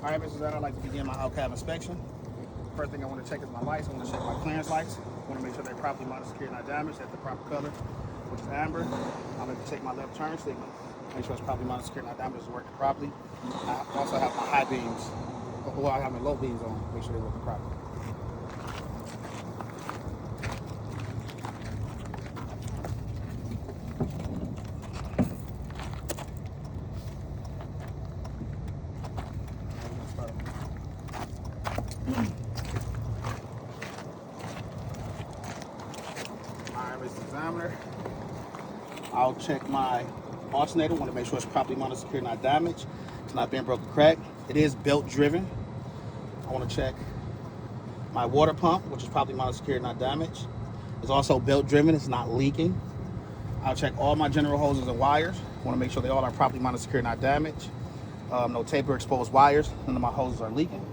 All right, Mrs. I'd like to begin my out cab inspection. First thing I want to check is my lights. I want to check my clearance lights. I want to make sure they're properly mounted, secure, not damaged, at the proper color, which is amber. I'm going to check my left turn signal. Make sure it's properly mounted, secure, not damaged, it's working properly. I also have my high beams. Well, I have my low beams on. Make sure they're working properly. Alright, Mr. Examiner. I'll check my alternator. Want to make sure it's properly mounted, secure, not damaged. It's not being broken, cracked. It is belt driven. I want to check my water pump, which is properly mounted, secure, not damaged. It's also belt driven. It's not leaking. I'll check all my general hoses and wires. I want to make sure they all are properly mounted, secure, not damaged. No tape or exposed wires. None of my hoses are leaking.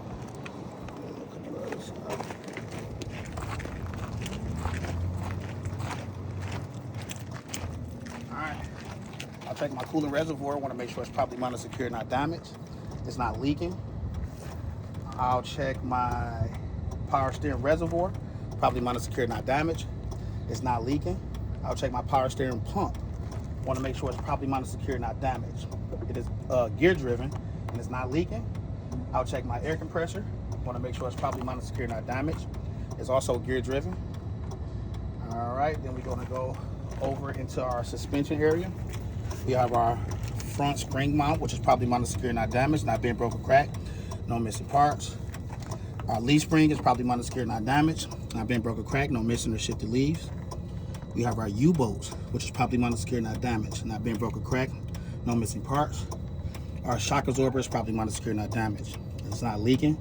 I'll check my coolant reservoir. I want to make sure it's properly mounted, secure, not damaged. It's not leaking. I'll check my power steering reservoir. Properly mounted, secure, not damaged. It's not leaking. I'll check my power steering pump. I want to make sure it's properly mounted, secure, not damaged. It is gear driven and it's not leaking. I'll check my air compressor. I want to make sure it's properly mounted, secure, not damaged. It's also gear driven. All right, then we're going to go over into our suspension area. We have our front spring mount, which is properly mounted, secure, not damaged, not being broken, cracked, no missing parts. Our leaf spring is properly mounted, secure, not damaged, not being broken, cracked, no missing or shifted leaves. We have our U-bolts, which is properly mounted, secure, not damaged, not being broken, cracked, no missing parts. Our shock absorber is properly mounted, secure, not damaged. It's not leaking.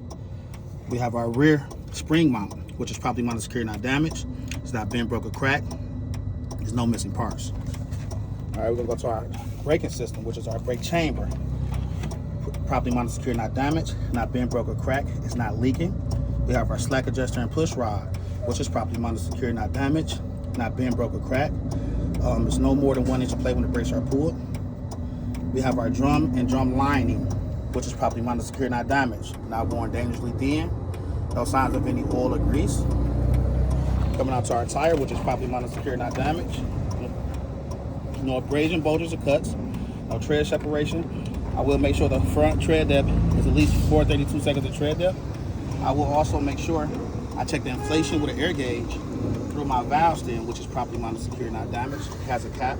We have our rear spring mount, which is properly mounted, secure, not damaged. It's not being broken, cracked. There's no missing parts. All right, we're gonna go to our braking system, which is our brake chamber. Properly mounted, secure, not damaged, not being broken, cracked. It's not leaking. We have our slack adjuster and push rod, which is properly mounted, secure, not damaged, not being broken, cracked. It's no more than 1 inch of play when the brakes are pulled. We have our drum and drum lining, which is properly mounted, secure, not damaged, not worn dangerously thin. No signs of any oil or grease. Coming out to our tire, which is properly mounted, secure, not damaged. No abrasion, bulges, or cuts. No tread separation. I will make sure the front tread depth is at least 432 seconds of tread depth. I will also make sure I check the inflation with an air gauge through my valve stem, which is properly mounted, secure, not damaged. It has a cap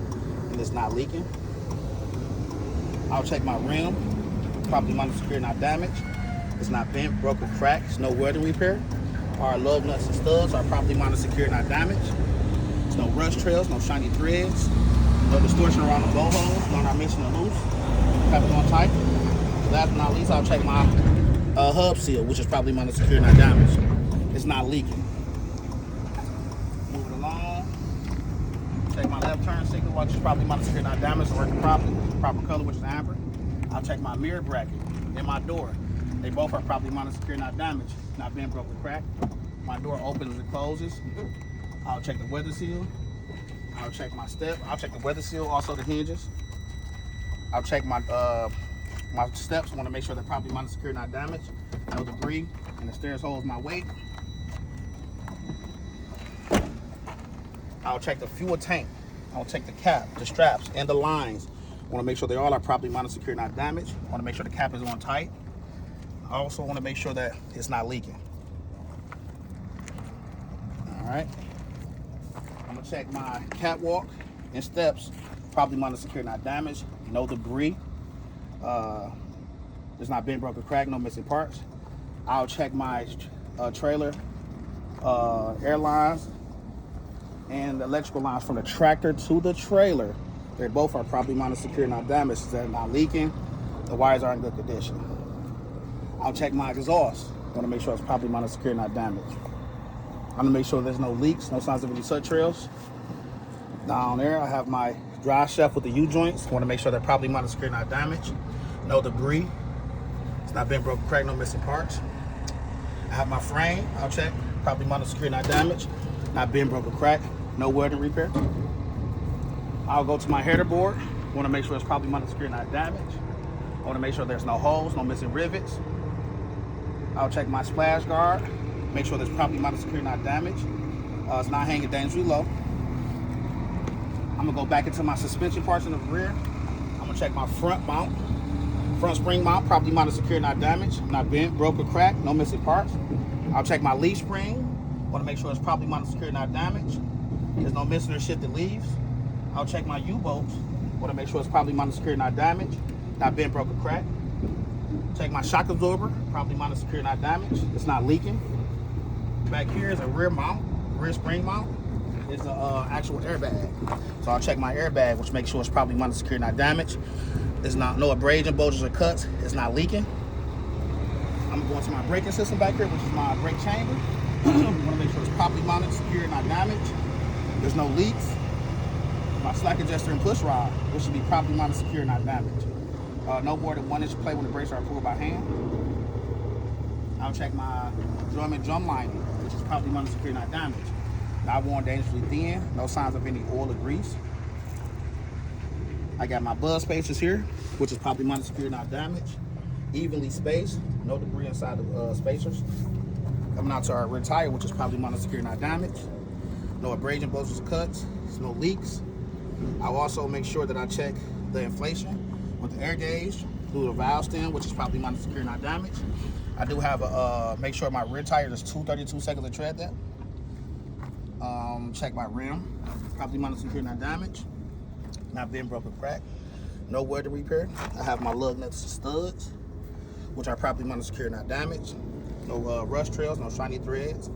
and it's not leaking. I'll check my rim, properly mounted, secure, not damaged. It's not bent, broken, cracked. It's no welding repair. Our lug nuts and studs are properly mounted, secure, not damaged. There's no rust trails, no shiny threads. No distortion around the blow holes, none are missing or loose. Cap it on tight. Last but not least, I'll check my hub seal, which is probably mounted, secure, not damaged. It's not leaking. Move it along. Check my left turn signal, which is probably mounted, secure, not damaged, working properly. Proper color, which is amber. I'll check my mirror bracket and my door. They both are properly mounted, secure, not damaged, not being broken, cracked. My door opens and closes. I'll check the weather seal. I'll check my step. I'll check the weather seal, also the hinges. I'll check my my steps. I want to make sure they're properly mounted, secure, not damaged. No debris, and the stairs holds my weight. I'll check the fuel tank. I'll check the cap, the straps, and the lines. I want to make sure they all are properly mounted, secure, not damaged. I want to make sure the cap is on tight. I also want to make sure that it's not leaking. All right. I'm gonna check my catwalk and steps, properly mounted, secure, not damaged, no debris. There's not been broken, crack, no missing parts. I'll check my trailer airlines and the electrical lines from the tractor to the trailer. They both are properly mounted, secure, not damaged. They're not leaking. The wires are in good condition. I'll check my exhaust. I want to make sure it's properly mounted, secure, not damaged. I'm gonna make sure there's no leaks, no signs of any soot trails. Down there, I have my drive shaft with the U-joints. I wanna make sure they're properly mounted, secure, not damaged. No debris. It's not been broken, cracked, no missing parts. I have my frame. I'll check. Properly mounted, secure, not damaged. Not being broken, cracked. No welding repair. I'll go to my header board. I wanna make sure it's properly mounted, secure, not damaged. I wanna make sure there's no holes, no missing rivets. I'll check my splash guard. Make sure that's properly mounted, secure, not damaged. It's not hanging dangerously low. I'm gonna go back into my suspension parts in the rear. I'm gonna check my front mount. Front spring mount, properly mounted, secure, not damaged, not bent, broke, or cracked, no missing parts. I'll check my leaf spring. Want to make sure it's properly mounted, secure, not damaged. There's no missing or shifted leaves. I'll check my U-bolts. Want to make sure it's properly mounted, secure, not damaged, not bent, broke, or cracked. Check my shock absorber, properly mounted, secure, not damaged. It's not leaking. Back here is a rear mount, rear spring mount. It's an actual airbag. So I'll check my airbag, which makes sure it's properly mounted, secure, not damaged. There's no abrasion, bulges, or cuts. It's not leaking. I'm going to go into my braking system back here, which is my brake chamber. I want to make sure it's properly mounted, secure, not damaged. There's no leaks. My slack adjuster and push rod, which should be properly mounted, secure, not damaged. No more than 1 inch play when the brakes are pulled by hand. I'll check my drum and drum lining, which is properly mounted, secure, not damaged. Not worn, dangerously thin. No signs of any oil or grease. I got my buzz spacers here, which is properly mounted, secure, not damaged. Evenly spaced, no debris inside the spacers. Coming out to our rear tire, which is properly mounted, secure, not damaged. No abrasion, bulges, or cuts. There's no leaks. I'll also make sure that I check the inflation with the air gauge through the valve stem, which is properly mounted, secure, not damaged. I do have a make sure my rear tire is 232 seconds of tread depth. Check my rim, properly mounted, secure, not damaged. Not bent, broken, cracked. No wear to repair. I have my lug nuts and studs, which are properly mounted, secure, not damaged. No rust trails, no shiny threads,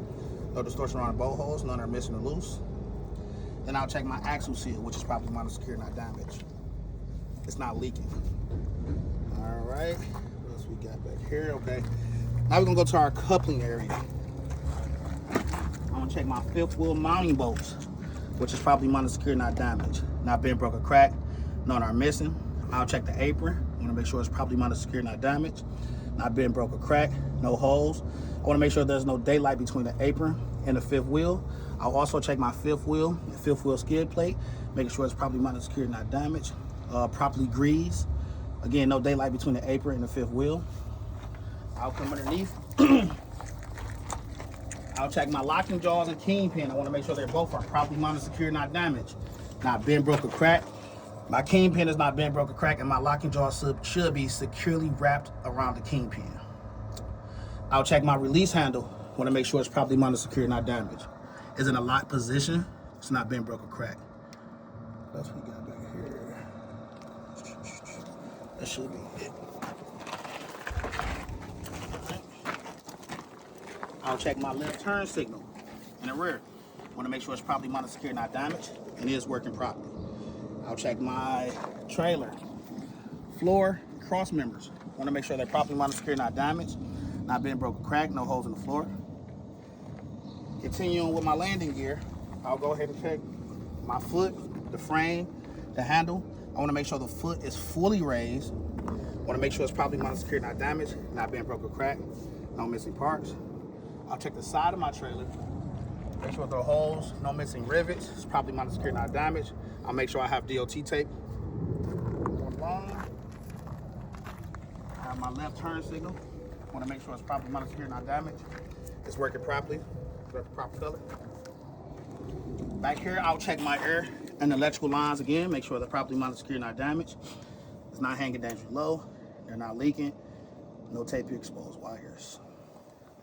no distortion around the bolt holes, none are missing or loose. Then I'll check my axle seal, which is properly mounted, secure, not damaged. It's not leaking. All right, what else we got back here? Okay, now we're gonna go to our coupling area. I'm gonna check my fifth wheel mounting bolts, which is properly mounted, secure, not damaged. Not bent, broke, or cracked. None are missing. I'll check the apron. I want to make sure it's properly mounted, secure, not damaged. Not bent, broke, or cracked. No holes. I want to make sure there's no daylight between the apron and the fifth wheel. I'll also check my fifth wheel skid plate, making sure it's properly mounted, secure, not damaged. Properly greased. Again, no daylight between the apron and the fifth wheel. I'll come underneath. I'll check my locking jaws and kingpin. I want to make sure they both are properly mounted, secure, not damaged. Not bent, broke, or cracked. My kingpin is not bent, broke, or cracked, and my locking jaws should be securely wrapped around the kingpin. I'll check my release handle. Want to make sure it's properly mounted, secure, not damaged. It's in a locked position. It's not bent, broke, or cracked. That's what we got back here. That should be it. I'll check my left turn signal in the rear. Want to make sure it's properly mounted, secure, not damaged, and it is working properly. I'll check my trailer, floor, cross members. Want to make sure they're properly mounted, secure, not damaged, not bent, broke, or cracked, no holes in the floor. Continuing with my landing gear, I'll go ahead and check my foot, the frame, the handle. I want to make sure the foot is fully raised. Want to make sure it's properly mounted, secure, not damaged, not bent, broke, or cracked, no missing parts. I'll check the side of my trailer. Make sure there are holes, no missing rivets. It's properly mounted, secure, not damaged. I'll make sure I have DOT tape on the line. I have my left turn signal. Want to make sure it's properly mounted, secure, not damaged. It's working properly. Got the proper color. Back here, I'll check my air and electrical lines again. Make sure they're properly mounted, secure, not damaged. It's not hanging dangerously low. They're not leaking. No tape exposed wires.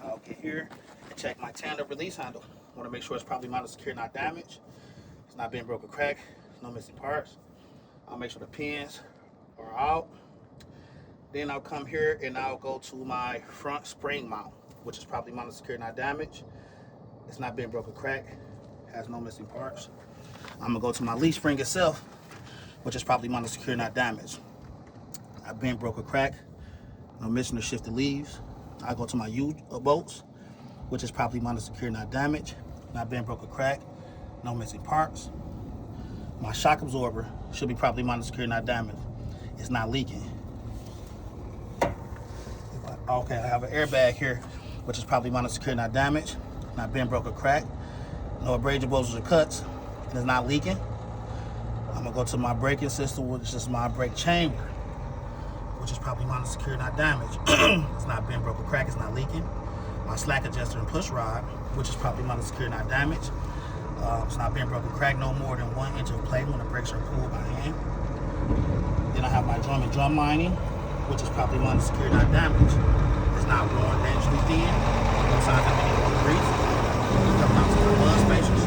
I'll get here and check my tandem release handle. Want to make sure it's properly mounted, secure, not damaged. It's not being broken, cracked, no missing parts. I'll make sure the pins are out. Then I'll come here and I'll go to my front spring mount, which is properly mounted, secure, not damaged. It's not being broken, cracked, has no missing parts. I'm gonna go to my leaf spring itself, which is properly mounted, secure, not damaged. Not bent, broken, cracked, no missing or shifted leaves. I go to my U-bolts, which is properly mounted, secure, not damaged. Not bent, broken, cracked, no missing parts. My shock absorber should be properly mounted, secure, not damaged. It's not leaking. Okay, I have an airbag here, which is properly mounted, secure, not damaged. Not bent, broken, cracked. No abrasion, bulges, or cuts. And it's not leaking. I'm gonna go to my braking system, which is my brake chamber, which is probably minor secure, not damaged. It's not bent, broke, or cracked. It's not leaking. My slack adjuster and push rod, which is probably minor secure, not damaged. It's not bent, broke, or cracked. No more than 1 inch of plate when the brakes are pulled by hand. Then I have my drum and drum lining, which is probably minor secure, not damaged. It's not worn dangerously thin. No signs of any more grease. Coming out to my buzz spacers,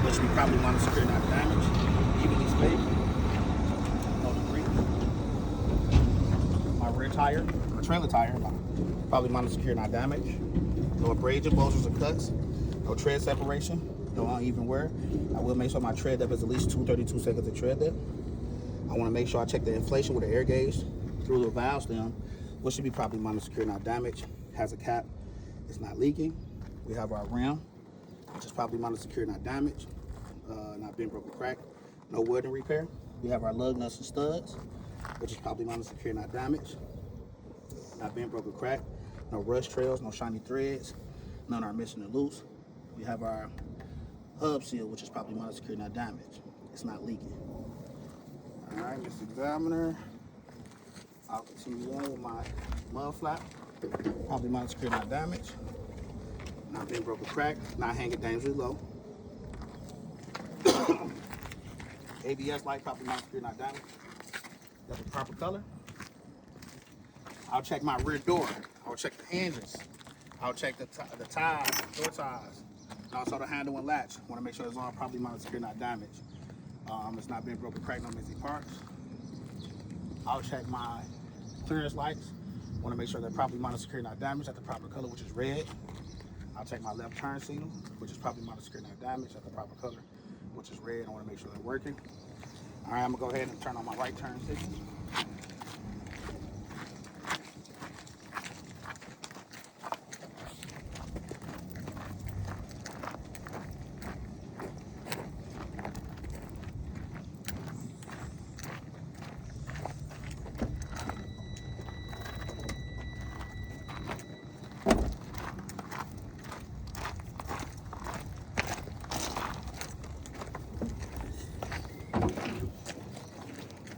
which will be probably minor secure, not damaged. Evenly spaced. No debris. My rear tire, or trailer tire, probably minor secure, not damaged. No abrasion, bulges, or cuts. No tread separation. No uneven wear. I will make sure my tread depth is at least 232 seconds of tread depth. I want to make sure I check the inflation with the air gauge through the valve stem, which should be probably minor secure, not damaged. Has a cap. It's not leaking. We have our rim, which is probably minor secure, not damaged. Not bent, broken, cracked. No welding repair. We have our lug nuts and studs, which is probably minor secure, not damaged. Not bent, broken, cracked. No rust trails, no shiny threads. None are missing or loose. We have our hub seal, which is probably minor secure, not damaged. It's not leaking. All right, Mr. Examiner. I'll continue on with my mud flap. Probably minor secure, not damaged. Not bent, broken, cracked. Not hanging dangerously low. ABS light, probably minor secure, not damaged. That's the proper color. I'll check my rear door. I'll check the hinges. I'll check the ties, door ties, and also the handle and latch. Want to make sure it's all probably minor secure, not damaged. It's not been broken, cracked, no missing parts. I'll check my clearance lights. Want to make sure they're probably minor secure, not damaged, at the proper color, which is red. I'll check my left turn signal, which is probably minor secure, not damaged, at the proper color, which is red. I want to make sure they're working. All right, I'm gonna go ahead and turn on my right turn signal.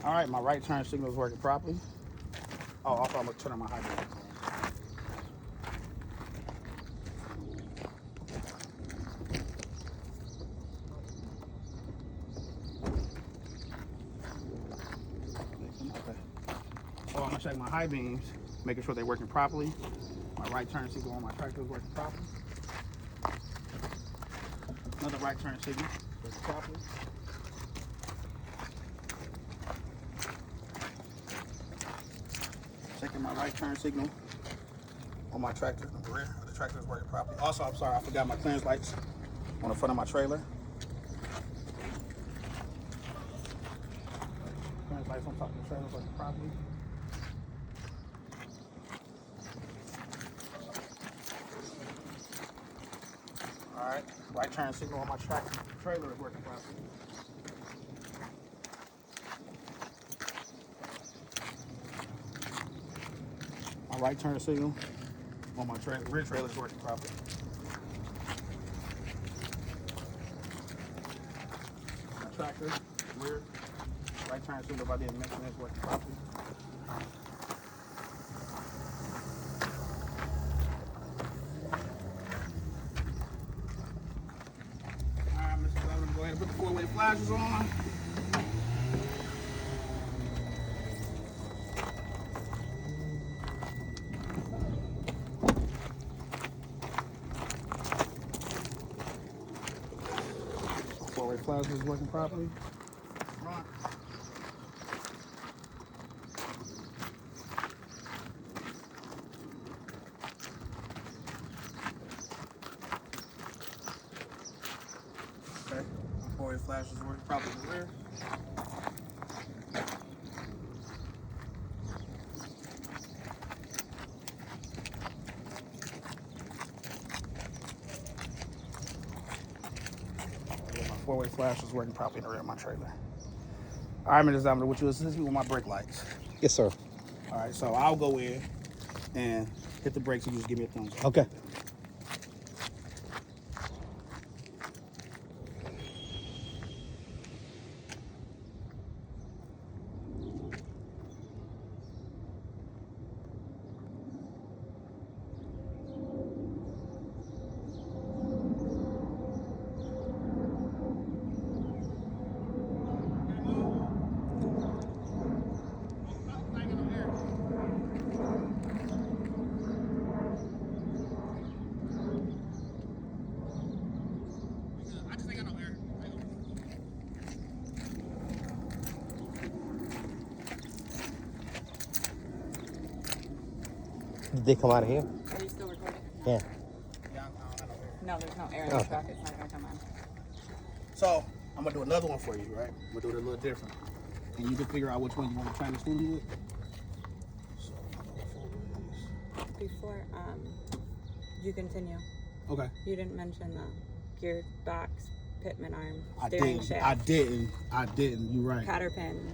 All right, my right turn signal is working properly. Oh, also I'm gonna turn on my high beam. Okay. So I'm gonna check my high beams, making sure they're working properly. My right turn signal on my tractor is working properly. Another right turn signal working properly. Checking my right turn signal on my tractor, the rear of the tractor is working properly. Also, I'm sorry, I forgot my clearance lights on the front of my trailer. Clearance lights on top of the trailer is working properly. All right, right turn signal on my tractor, trailer is working properly. My right turn signal on my rear trailer is working properly. My tractor, rear, right turn signal, if I didn't mention it, is working properly. All right, Mr. Governor, go ahead and put the four-way flashers on. Four-way flashers is working properly. Front. Okay. Four-way flashers working properly in the rear. Four-way flash is working properly in the rear of my trailer. All right, Mr. Examiner, would you assist me with my brake lights? Yes, sir. All right, so I'll go in and hit the brakes and you just give me a thumbs up. Okay. Did they come out of here? Are you still recording? Yeah. Yeah, I don't know. No, there's no air in the Okay. truck. It's not gonna come on. So I'm gonna do another one for you, right? I'm gonna do it a little different, and you can figure out which one you want to train the student with. So, Before you continue, okay. you didn't mention the gearbox, pitman arm, I steering didn't. shaft, I didn't. You're right. cotter pin,